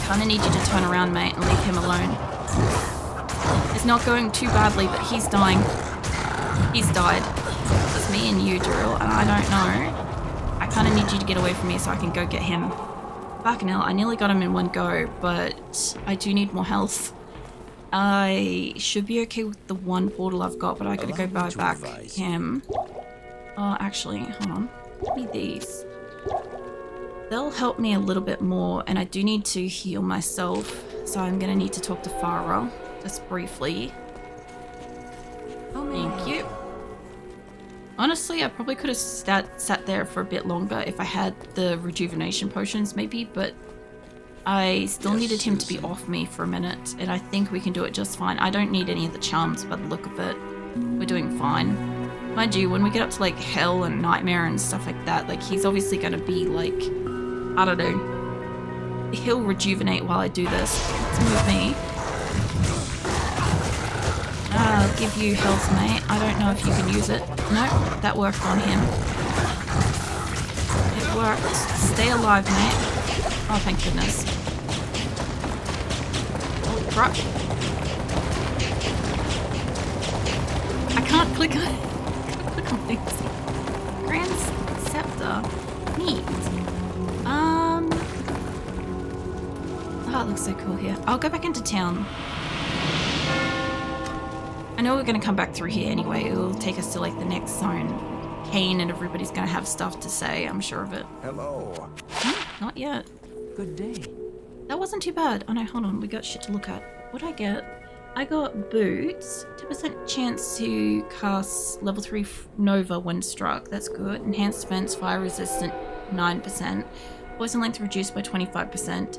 Kinda need you to turn around, mate, and leave him alone. It's not going too badly, but he's dying. He's died. It's me and you, Drill, and I don't know. I kinda need you to get away from me so I can go get him. Fucking hell, I nearly got him in one go, but I do need more health. I should be okay with the one portal I've got, but I gotta go buy back him. Oh, actually, hold on. Give me these. They'll help me a little bit more, and I do need to heal myself, so I'm gonna need to talk to Farah, just briefly. Oh, thank you. Honestly, I probably could have sat there for a bit longer if I had the rejuvenation potions, maybe, but I still needed him to be off me for a minute, and I think we can do it just fine. I don't need any of the charms by the look of it. We're doing fine. Mind you, when we get up to, like, Hell and Nightmare and stuff like that, like, he's obviously gonna be, like, I don't know. He'll rejuvenate while I do this. Let's move me. I'll give you health, mate. I don't know if you can use it. Nope, that worked on him. It worked. Stay alive, mate. Oh, thank goodness. Oh, crap. I can't click on things. Grand Scepter. Neat. Oh, it looks so cool here. I'll go back into town. I know we're going to come back through here anyway. It will take us to, like, the next zone. Kane and everybody's going to have stuff to say, I'm sure of it. Hello. Not yet. Good day. That wasn't too bad. Oh no, hold on. We got shit to look at. What'd I get? I got boots. 10% chance to cast level 3 Nova when struck. That's good. Enhanced defense, fire resistant, 9%. Poison length reduced by 25%.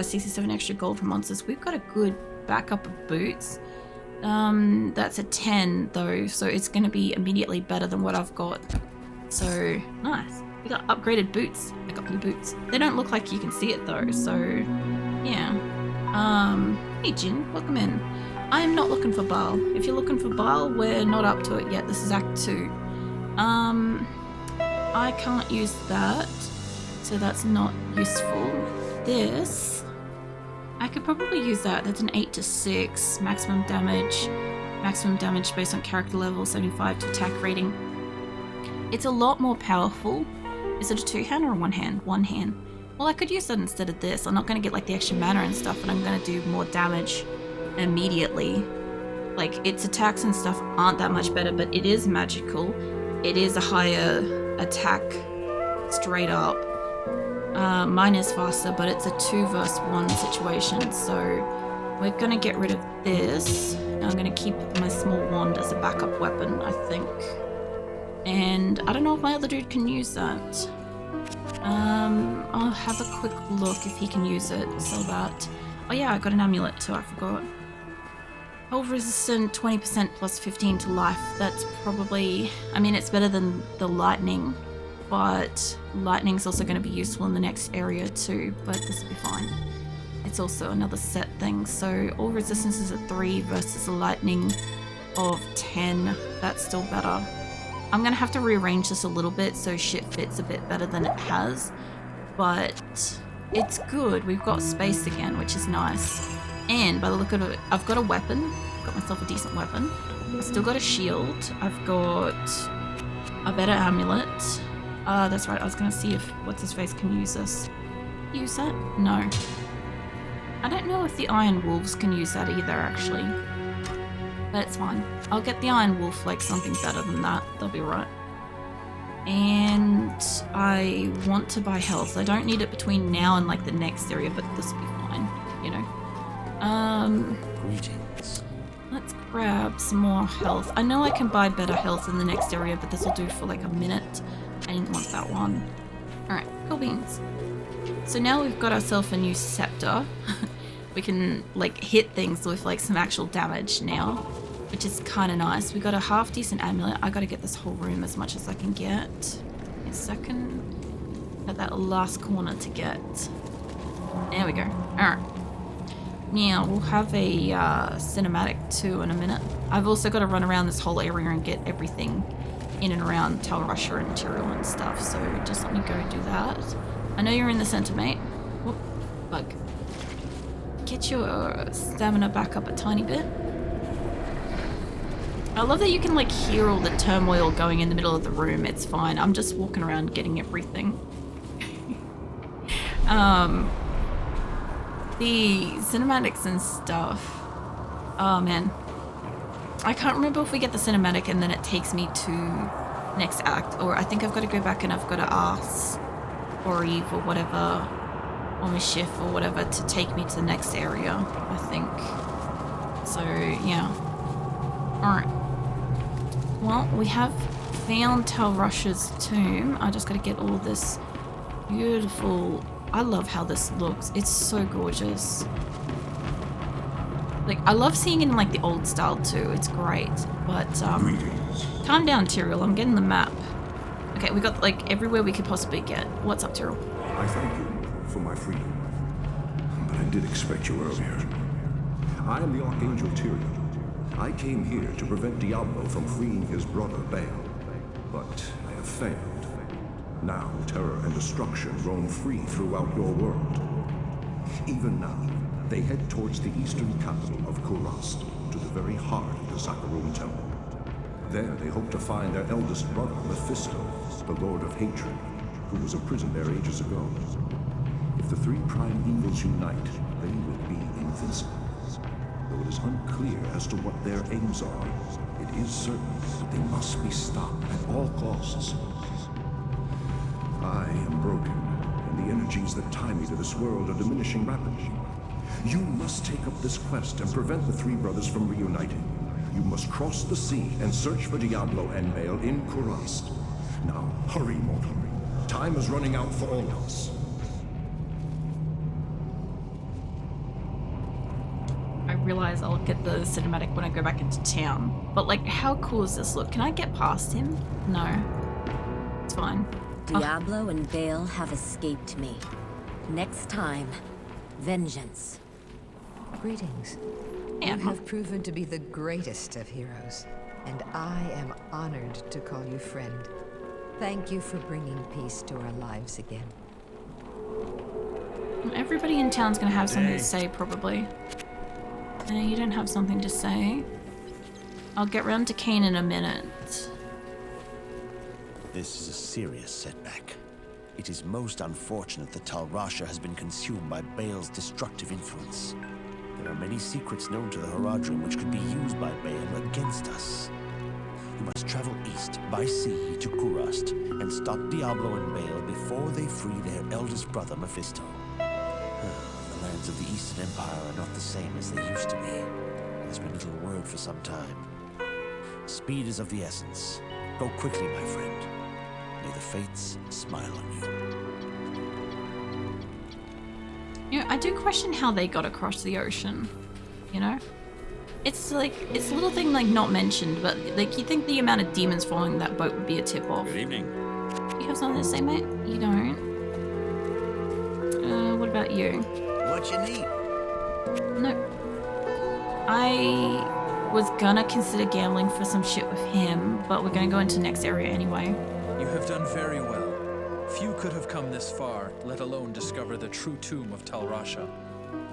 67 extra gold for monsters. We've got a good backup of boots. That's a 10 though, so it's going to be immediately better than what I've got. So, nice. We got upgraded boots. I got new boots. They don't look like you can see it though, so yeah. Hey Jin, welcome in. I am not looking for Baal. If you're looking for Baal, we're not up to it yet. This is Act 2. I can't use that, so that's not useful. This, I could probably use that. That's an 8 to 6. Maximum damage based on character level, 75 to attack rating. It's a lot more powerful. Is it a 2-hand or a 1-hand? 1-hand. Well, I could use that instead of this. I'm not going to get like the extra mana and stuff, but I'm going to do more damage immediately. Like, its attacks and stuff aren't that much better, but it is magical. It is a higher attack straight up. Mine is faster, but it's a 2 versus 1 situation, so we're going to get rid of this. I'm going to keep my small wand as a backup weapon, I think. And I don't know if my other dude can use that. I'll have a quick look if he can use it. Sell that. Oh yeah, I got an amulet too, I forgot. Hold resistant 20% plus 15 to life. That's probably, I mean, it's better than the lightning, but lightning's also going to be useful in the next area too, but this will be fine. It's also another set thing, so all resistance is at 3 versus a lightning of 10. That's still better. I'm going to have to rearrange this a little bit so shit fits a bit better than it has, but it's good. We've got space again, which is nice. And by the look of it, I've got a weapon. Got myself a decent weapon. I've still got a shield. I've got a better amulet. That's right. I was going to see if What's-His-Face can use this. Use that? No. I don't know if the Iron Wolves can use that either, actually. But it's fine. I'll get the Iron Wolf, like, something better than that. They'll be right. And I want to buy health. I don't need it between now and, like, the next area, but this will be fine, you know. Greetings. Let's grab some more health. I know I can buy better health in the next area, but this will do for, like, a minute. I didn't want that one. Alright, cool beans. So now we've got ourselves a new scepter. We can, like, hit things with, like, some actual damage now, which is kind of nice. We got a half decent amulet. I gotta get this whole room as much as I can get. Give me a second. Got that last corner to get. There we go. Alright. Now, we'll have a cinematic too in a minute. I've also got to run around this whole area and get everything in and around Tal Rasha and material and stuff, so just let me go do that. I know you're in the center, mate. Whoop, bug. get your stamina back up a tiny bit. I love that you can like hear all the turmoil going in the middle of the room. It's fine. I'm just walking around getting everything. The cinematics and stuff. Oh man. I can't remember if we get the cinematic and then it takes me to next act, or I think I've got to go back and I've got to ask or Eve or whatever, or Mishif or whatever to take me to the next area, I think. So yeah. Alright. Well, we have found Tal Rasha's tomb. I just got to get all this beautiful... I love how this looks. It's so gorgeous. Like, I love seeing it in like the old style too. It's great. But calm down, Tyrael. I'm getting the map. Okay, we got like everywhere we could possibly get. What's up, Tyrael? I thank you for my freedom, but I did expect you earlier. I am the Archangel Tyrael. I came here to prevent Diablo from freeing his brother Baal, but I have failed. Now terror and destruction roam free throughout your world. Even now, they head towards the eastern capital of Kurast, to the very heart of the Zakharum Temple. There they hope to find their eldest brother, Mephisto, the Lord of Hatred, who was imprisoned there ages ago. If the three prime evils unite, they will be invincible. Though it is unclear as to what their aims are, it is certain that they must be stopped at all costs. I am broken, and the energies that tie me to this world are diminishing rapidly. You must take up this quest and prevent the three brothers from reuniting. You must cross the sea and search for Diablo and Baal in Kurast. Now, hurry, mortal. Time is running out for all of us. I realize I'll get the cinematic when I go back into town. But like, how cool does this look? Can I get past him? No. It's fine. Diablo and Baal have escaped me. Next time, vengeance. Greetings. Yeah, You have proven to be the greatest of heroes, and I am honored to call you friend. Thank you for bringing peace to our lives again. Everybody in town's gonna have something to say, probably. You don't have something to say. I'll get round to Kane in a minute. This is a serious setback. It is most unfortunate that Tal Rasha has been consumed by Baal's destructive influence. There are many secrets known to the Haradrim which could be used by Baal against us. We must travel east by sea to Kurast and stop Diablo and Baal before they free their eldest brother Mephisto. The lands of the Eastern Empire are not the same as they used to be. There's been little word for some time. Speed is of the essence. Go quickly, my friend. May the fates smile on you. You know, I do question how they got across the ocean, you know? It's like, it's a little thing like not mentioned, but like you think the amount of demons following that boat would be a tip-off. Good evening. You have something to say, mate? You don't. What about you? What you need? No. I was gonna consider gambling for some shit with him, but we're gonna go into the next area anyway. You have done very well. Few could have come this far, let alone discover the true tomb of Tal Rasha.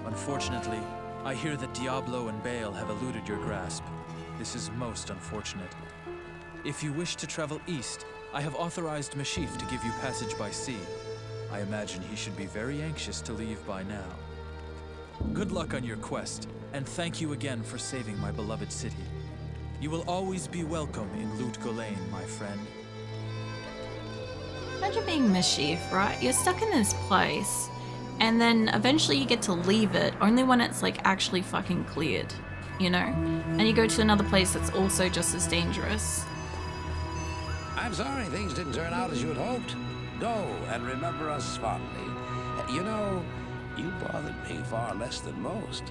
Unfortunately, I hear that Diablo and Baal have eluded your grasp. This is most unfortunate. If you wish to travel east, I have authorized Mishif to give you passage by sea. I imagine he should be very anxious to leave by now. Good luck on your quest, and thank you again for saving my beloved city. You will always be welcome in Lut Gholein, my friend. Imagine being Mishif, right? You're stuck in this place, and then eventually you get to leave it, only when it's like actually fucking cleared, you know? And you go to another place that's also just as dangerous. I'm sorry things didn't turn out as you had hoped. Go and remember us fondly. You know, you bothered me far less than most.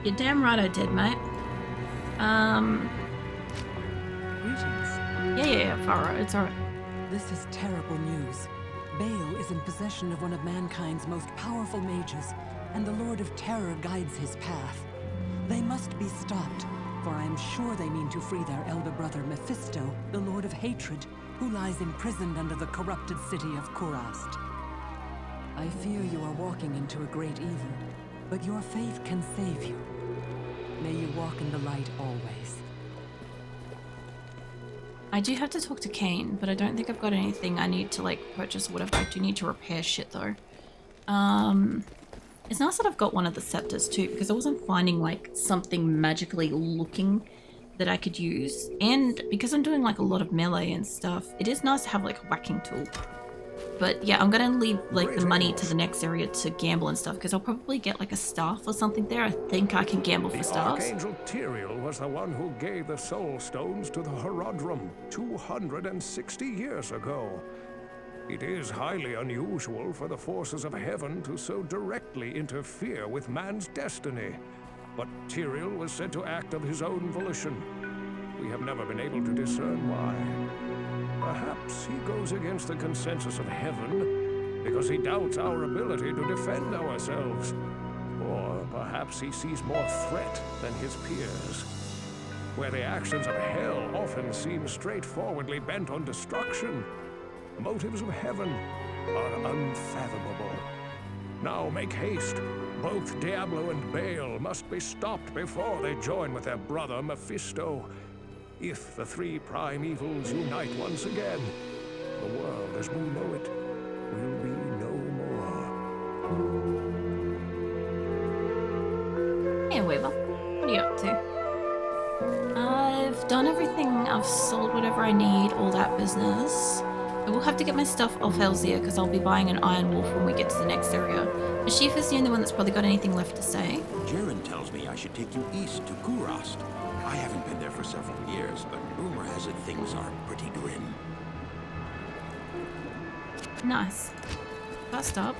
You're damn right I did, mate. Greetings. Yeah, Farah, it's alright. This is terrible news. Baal is in possession of one of mankind's most powerful mages, and the Lord of Terror guides his path. They must be stopped, for I am sure they mean to free their elder brother Mephisto, the Lord of Hatred, who lies imprisoned under the corrupted city of Kurast. I fear you are walking into a great evil. but your faith can save you. May you walk in the light always. I do have to talk to Kane, but I don't think I've got anything I need to, like, purchase or whatever. I do need to repair shit, though. It's nice that I've got one of the scepters, too, because I wasn't finding, like, something magically looking that I could use. And because I'm doing, like, a lot of melee and stuff, it is nice to have, like, a whacking tool. But yeah, I'm gonna leave like the money to the next area to gamble and stuff, because I'll probably get like a staff or something there. I think I can gamble for stars. Archangel Tyrael was the one who gave the soul stones to the Horadrim 260 years ago. It is highly unusual for the forces of heaven to so directly interfere with man's destiny. But Tyrael was said to act of his own volition. We have never been able to discern why. Perhaps he goes against the consensus of heaven because he doubts our ability to defend ourselves. Or perhaps he sees more threat than his peers. Where the actions of hell often seem straightforwardly bent on destruction, motives of heaven are unfathomable. Now make haste. Both Diablo and Baal must be stopped before they join with their brother Mephisto. If the three prime evils unite once again, the world as we know it will be no more. Hey, Weaver. What are you up to? I've done everything. I've sold whatever I need, all that business. I will have to get my stuff off Elzia because I'll be buying an Iron Wolf when we get to the next area. Ashif is the only one that's probably got anything left to say. Jaren tells me I should take you east to Kurast. I haven't been there for several years, but rumor has it things are pretty grim. Nice. First up.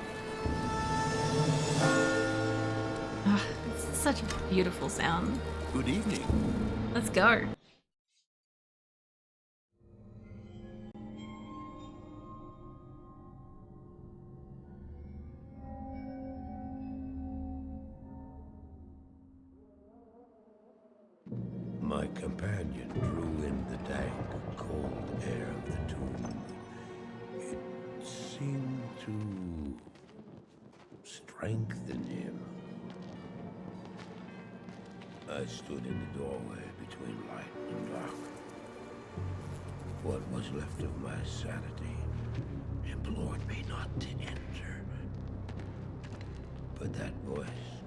It's such a beautiful sound. Good evening. Let's go. My companion drew in the dank, cold air of the tomb. It seemed to strengthen him. I stood in the doorway between light and dark. What was left of my sanity implored me not to enter. But that voice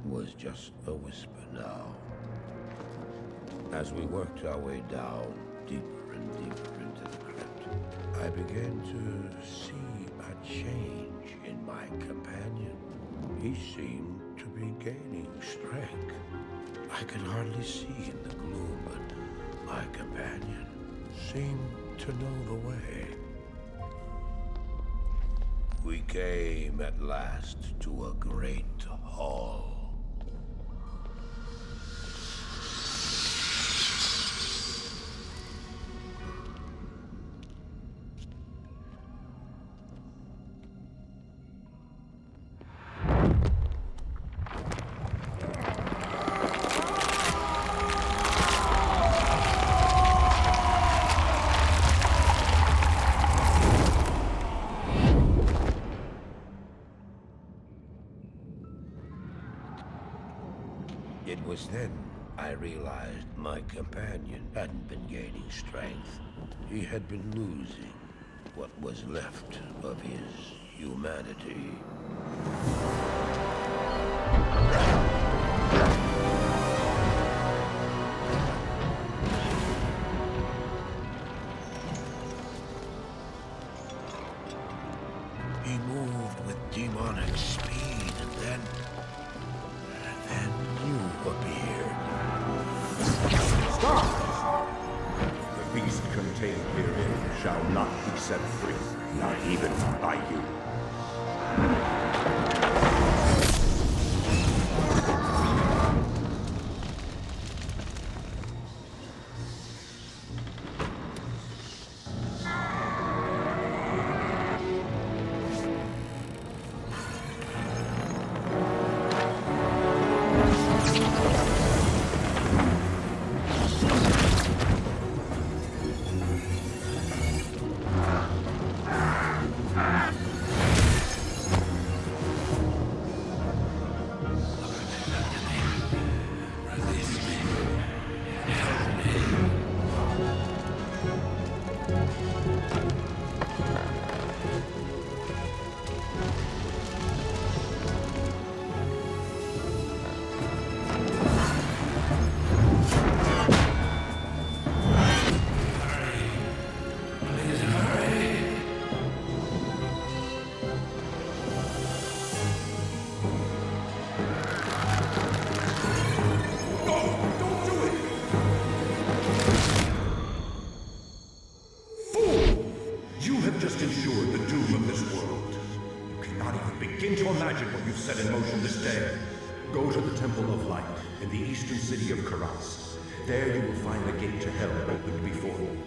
was just a whisper now. As we worked our way down, deeper and deeper into the crypt, I began to see a change in my companion. He seemed to be gaining strength. I could hardly see in the gloom, but my companion seemed to know the way. We came at last to a great hall. It was then I realized my companion hadn't been gaining strength. He had been losing what was left of his humanity. He moved with demonic speed, and then you appeared. Stop! The beast contained herein shall not be set free, not even by you. your magic what you've set in motion this day. Go to the Temple of Light in the eastern city of Karas. There you will find the gate to hell opened before you.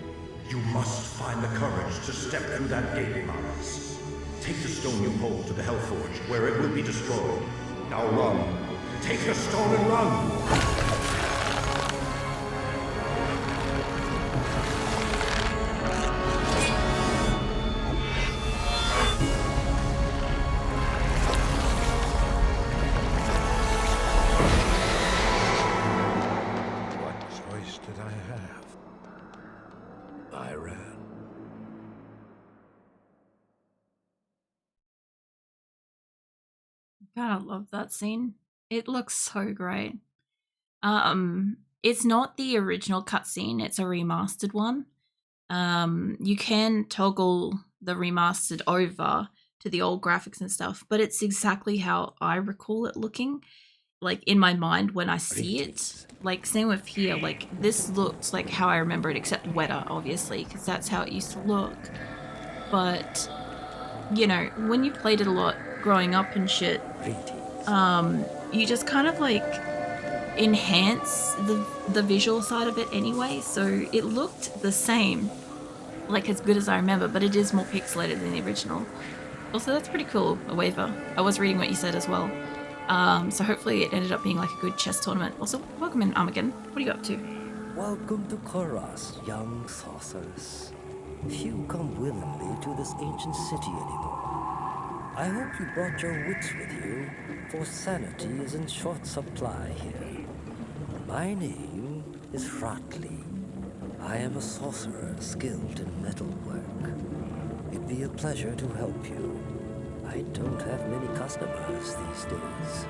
You must find the courage to step through that gate, Maras. Take the stone you hold to the Hellforge, where it will be destroyed. Now run. Take the stone and run! God, I love that scene. It looks so great. It's not the original cutscene, it's a remastered one. You can toggle the remastered over to the old graphics and stuff, but it's exactly how I recall it looking, like in my mind when I see it. Like same with here, like this looks like how I remember it, except wetter, obviously, because that's how it used to look. But, you know, when you played it a lot growing up and shit, you just kind of like enhance the visual side of it anyway, so it looked the same, like as good as I remember, but it is more pixelated than the original. Also, that's pretty cool, a waiver. I was reading what you said as well. So hopefully it ended up being like a good chess tournament. Also, welcome in, Armageddon. What are you up to? Welcome to Karas, young sorceress. Few come willingly to this ancient city anymore. I hope you brought your wits with you, for sanity is in short supply here. My name is Ratli. I am a sorcerer skilled in metalwork. It'd be a pleasure to help you. I don't have many customers these days.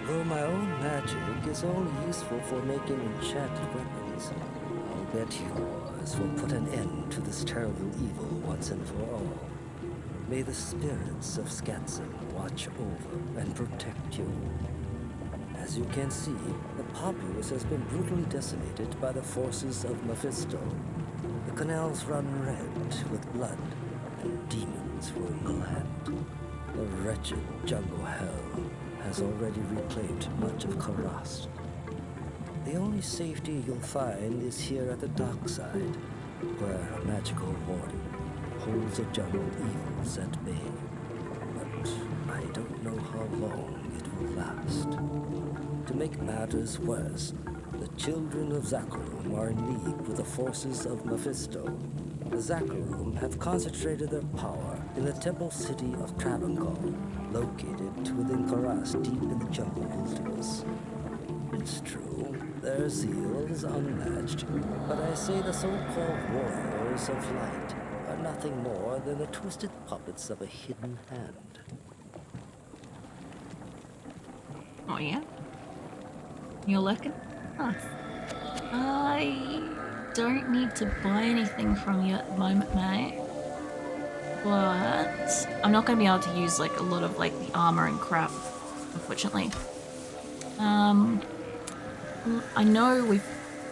Though my own magic is only useful for making enchanted weapons, I'll bet yours will put an end to this terrible evil once and for all. May the spirits of Skatzen watch over and protect you. As you can see, the populace has been brutally decimated by the forces of Mephisto. The canals run red with blood, and demons roam the land. The wretched jungle hell has already reclaimed much of Karas. The only safety you'll find is here at the dockside, where a magical warden holds a jungle evils at bay. But I don't know how long it will last. To make matters worse, the children of Zakharum are in league with the forces of Mephisto. The Zakharum have concentrated their power in the temple city of Travancore, located within Karas deep in the jungle wilderness. It's true, their zeal is unmatched, but I say the so-called warriors of light are nothing more than the twisted puppets of a hidden hand. Oh yeah? You're looking? Nice. I don't need to buy anything from you at the moment, mate. But I'm not going to be able to use like a lot of like the armor and crap, unfortunately. I know we've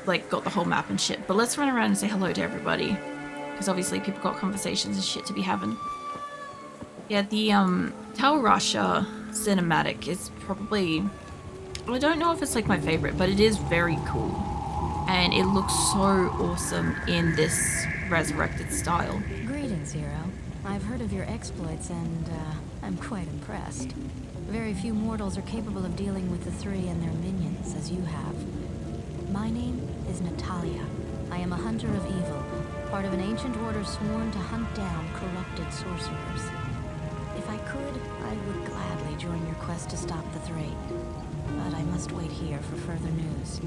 like got the whole map and shit, but let's run around and say hello to everybody, because obviously people got conversations and shit to be having. Yeah, the Tal Rasha cinematic is probably, I don't know if it's like my favorite, but it is very cool, and it looks so awesome in this resurrected style. Greetings, hero. I've heard of your exploits and I'm quite impressed. Very few mortals are capable of dealing with the three and their minions as you have. My name is Natalia. I am a hunter of evil, part of an ancient order sworn to hunt down corrupted sorcerers. If I could, I would gladly join your quest to stop the three. But I must wait here for further news.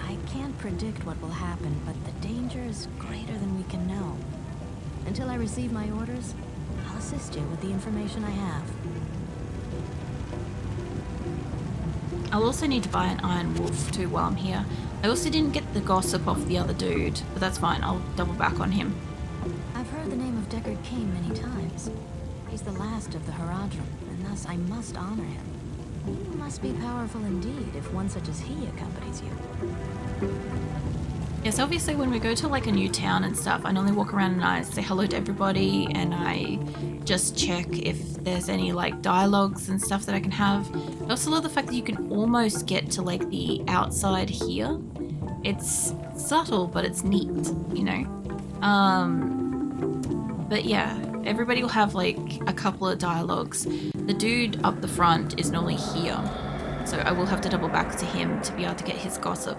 I can't predict what will happen, but the danger is greater than we can know. Until I receive my orders, I'll assist you with the information I have. I'll also need to buy an Iron Wolf too while I'm here. I also didn't get the gossip off the other dude, but that's fine, I'll double back on him. I've heard the name of Deckard Cain many times. He's the last of the Haradrim, and thus I must honor him. You must be powerful indeed if one such as he accompanies you. Yes, obviously when we go to like a new town and stuff, I normally walk around and I say hello to everybody and I just check if there's any like dialogues and stuff that I can have. I also love the fact that you can almost get to like the outside here. It's subtle, but it's neat, you know. But yeah, everybody will have like a couple of dialogues. The dude up the front is normally here, so I will have to double back to him to be able to get his gossip.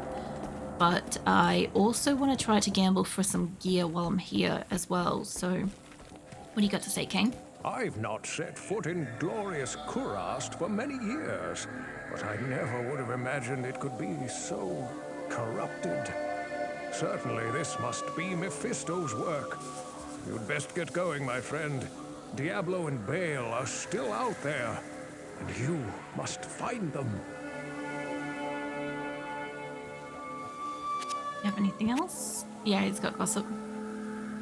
But I also want to try to gamble for some gear while I'm here as well. So what do you got to say, Kane? I've not set foot in glorious Kurast for many years, but I never would have imagined it could be so corrupted. Certainly this must be Mephisto's work. You'd best get going, my friend. Diablo and Baal are still out there, and you must find them. You have anything else? Yeah, he's got gossip.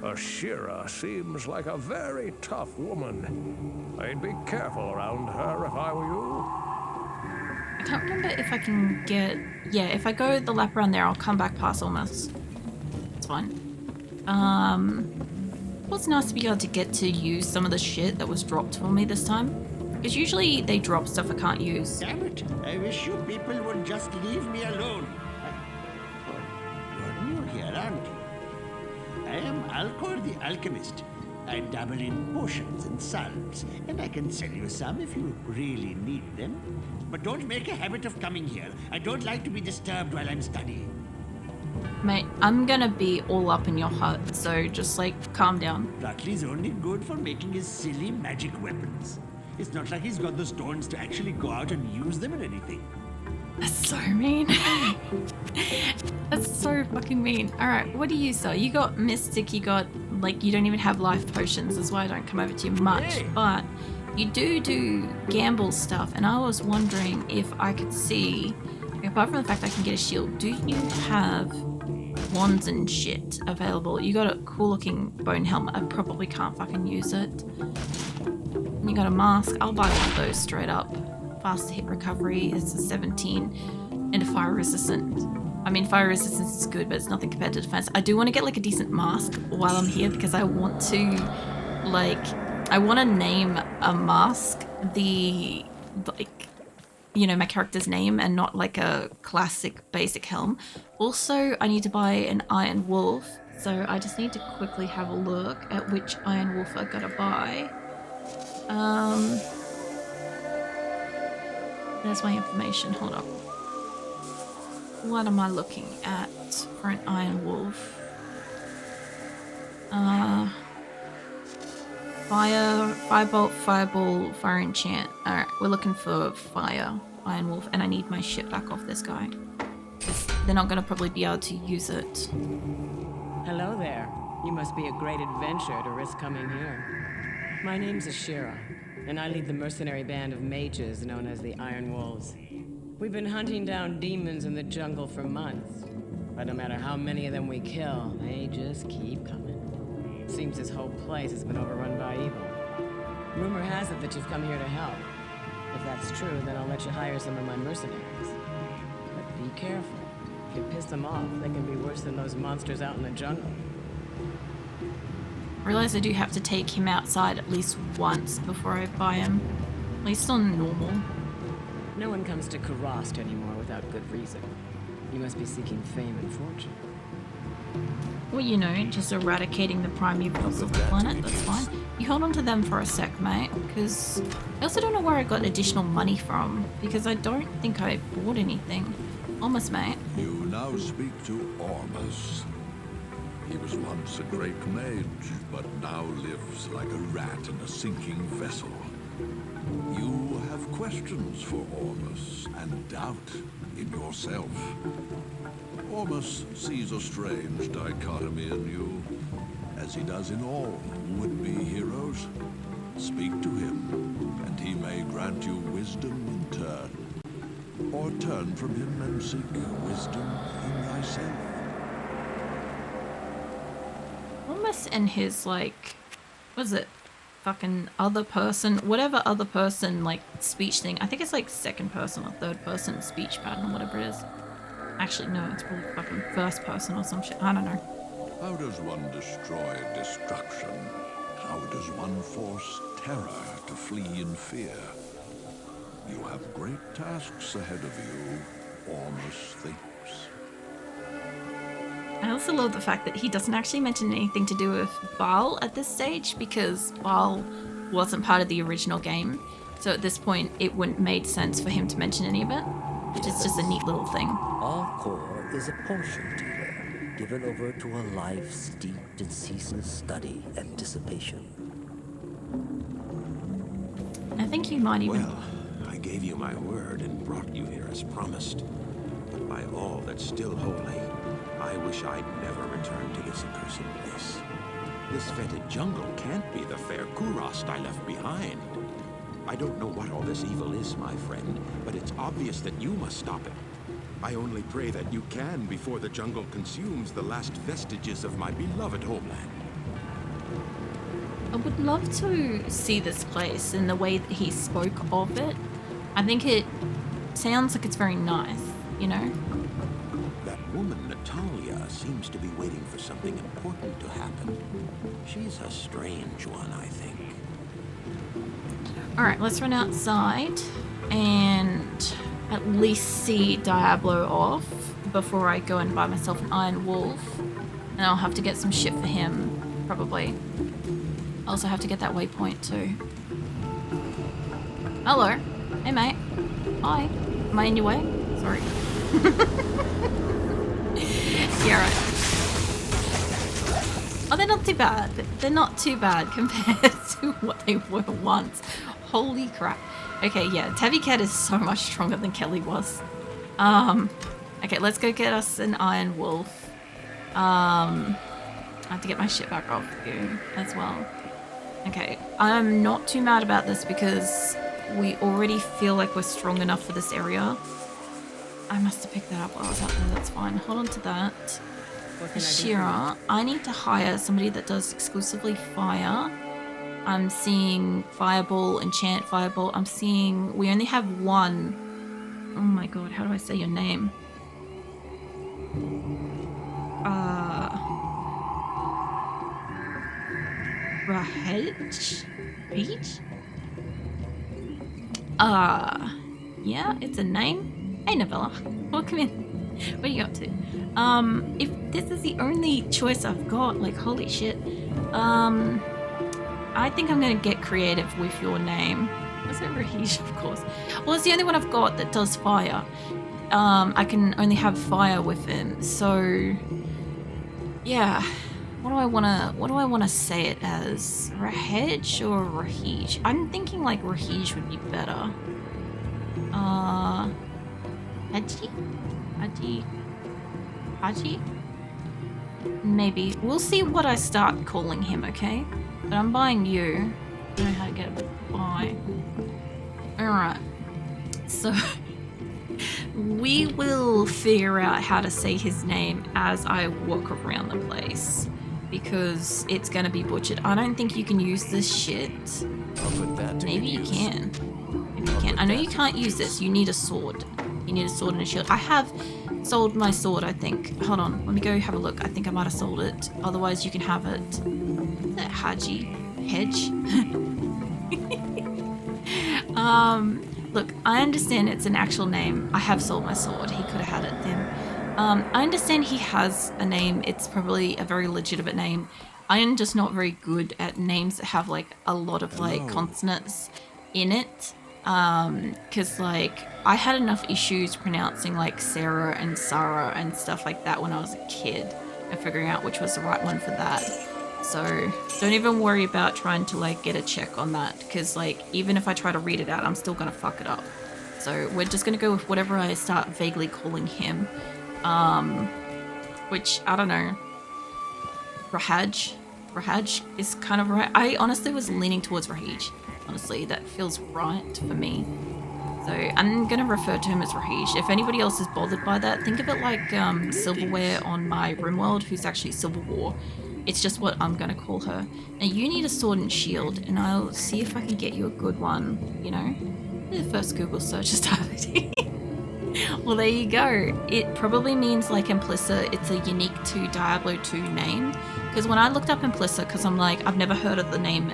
Ashira seems like a very tough woman. I'd be careful around her if I were you. I can't remember if I can get... Yeah, if I go the lap around there, I'll come back past almost. It's fine. Well, it's nice to be able to get to use some of the shit that was dropped for me this time. Because usually they drop stuff I can't use. Damn it! I wish you people would just leave me alone. You're new here, aren't you? I am Alcor the Alchemist. I dabble in potions and salves, and I can sell you some if you really need them. But don't make a habit of coming here. I don't like to be disturbed while I'm studying. Mate, I'm gonna be all up in your hut, so just like calm down. Ruttley's only good for making his silly magic weapons. It's not like he's got the stones to actually go out and use them in anything. That's so mean. That's so fucking mean. Alright, what do you sell? You got Mystic, you got, like, you don't even have life potions. That's why I don't come over to you much. Hey. But you do gamble stuff, and I was wondering if I could see, apart from the fact I can get a shield, do you have wands and shit available? You got a cool looking bone helmet. I probably can't fucking use it. You got a mask. I'll buy one of those straight up. Fast hit recovery is a 17 and a fire resistant. I mean, fire resistance is good, but it's nothing compared to defense. I do want to get like a decent mask while I'm here because I want to name a mask the, like, you know, my character's name and not like a classic basic helm. Also, I need to buy an Iron Wolf, so I just need to quickly have a look at which Iron Wolf I gotta buy. There's my information, hold up. What am I looking at for an Iron Wolf? Firebolt, Fireball, Fire Enchant. Alright, we're looking for Fire, Iron Wolf, and I need my shit back off this guy. They're not gonna probably be able to use it. Hello there. You must be a great adventurer to risk coming here. My name's Ashira, and I lead the mercenary band of mages known as the Iron Wolves. We've been hunting down demons in the jungle for months, but no matter how many of them we kill, they just keep coming. Seems this whole place has been overrun by evil. Rumor has it that you've come here to help. If that's true, then I'll let you hire some of my mercenaries. But be careful. If you piss them off, they can be worse than those monsters out in the jungle. I realize I do have to take him outside at least once before I buy him. At least on normal. No one comes to Kurast anymore without good reason. You must be seeking fame and fortune. Well, you know, just eradicating the primevals of the planet, that's fine. You hold on to them for a sec, mate, because I also don't know where I got additional money from, because I don't think I bought anything. Almost, mate. You now speak to Ormus. He was once a great mage, but now lives like a rat in a sinking vessel. You have questions for Ormus and doubt in yourself. Ormus sees a strange dichotomy in you, as he does in all would-be heroes. Speak to him, and he may grant you wisdom in turn, or turn from him and seek wisdom in thyself. Almost in his, like, what is it? Fucking other person, whatever other person, like, speech thing. I think it's like second person or third person speech pattern or whatever it is. Actually, no, it's probably fucking first person or some shit. I don't know. How does one destroy destruction? How does one force terror to flee in fear. You have great tasks ahead of you, Ormus thinks. I also love the fact that he doesn't actually mention anything to do with Baal at this stage, because Baal wasn't part of the original game. So at this point, it wouldn't make sense for him to mention any of it, which is just a neat little thing. Our core is a potion dealer, given over to a life steeped in ceaseless study and dissipation. I think you might even... Well, I gave you my word and brought you here as promised. But by all that's still holy, I wish I'd never returned to this accursed place. This fetid jungle can't be the fair Kurast I left behind. I don't know what all this evil is, my friend, but it's obvious that you must stop it. I only pray that you can before the jungle consumes the last vestiges of my beloved homeland. I would love to see this place in the way that he spoke of it. I think it sounds like it's very nice, you know? That woman, Natalia, seems to be waiting for something important to happen. She's a strange one, I think. Alright, let's run outside and at least see Diablo off before I go and buy myself an Iron Wolf. And I'll have to get some shit for him, probably. I also have to get that waypoint too. Hello. Hey mate. Hi. Am I in your way? Sorry. Yeah, right. Oh, they're not too bad. They're not too bad compared to what they were once. Holy crap. Okay, yeah, Tabby Cat is so much stronger than Kelly was. Okay, let's go get us an Iron Wolf. I have to get my shit back off you as well. Okay, I'm not too mad about this because we already feel like we're strong enough for this area. I must have picked that up while I was out there, that's fine. Hold on to that. Shira, I need to hire somebody that does exclusively fire. I'm seeing Fireball, Enchant Fireball. I'm seeing... we only have one. Oh my god, how do I say your name? Rahej? Peach? Yeah, it's a name. Hey Novella, welcome in. What are you up to? If this is the only choice I've got, like holy shit. I think I'm gonna get creative with your name. Was it Rahish? Of course. Well, it's the only one I've got that does fire. I can only have fire with him, so yeah. What do I wanna say it as? Rahej or Rahish? I'm thinking like Rahish would be better. Haji? Maybe. We'll see what I start calling him, okay? But I'm buying you. I don't know how to get a buy. Alright. So we will figure out how to say his name as I walk around the place. Because it's gonna be butchered. I don't think you can use this shit. I'll put that to Maybe you use. can. Maybe you can. I know you can't use this. You need a sword. You need a sword and a shield. I have sold my sword, I think. Hold on. Let me go have a look. I think I might have sold it. Otherwise, you can have it. Is that Haji? Hedge? Look, I understand it's an actual name. I have sold my sword. He could have had it then. I understand he has a name. It's probably a very legitimate name. I am just not very good at names that have like a lot of like consonants in it. Cause like I had enough issues pronouncing like Sarah and Sarah and stuff like that when I was a kid and figuring out which was the right one for that. So don't even worry about trying to like get a check on that, because like even if I try to read it out, I'm still gonna fuck it up. So we're just gonna go with whatever I start vaguely calling him. Which I don't know. Rahaj is kind of right. I honestly was leaning towards Rahij. Honestly, that feels right for me. So I'm gonna refer to him as Rahish. If anybody else is bothered by that, think of it like Silverware on my RimWorld, who's actually Civil War. It's just what I'm gonna call her. Now you need a sword and shield, and I'll see if I can get you a good one, you know? The first Google search started. Well, there you go. It probably means like implicit, it's a unique to Diablo 2 name. Because when I looked up implicit, because I'm like, I've never heard of the name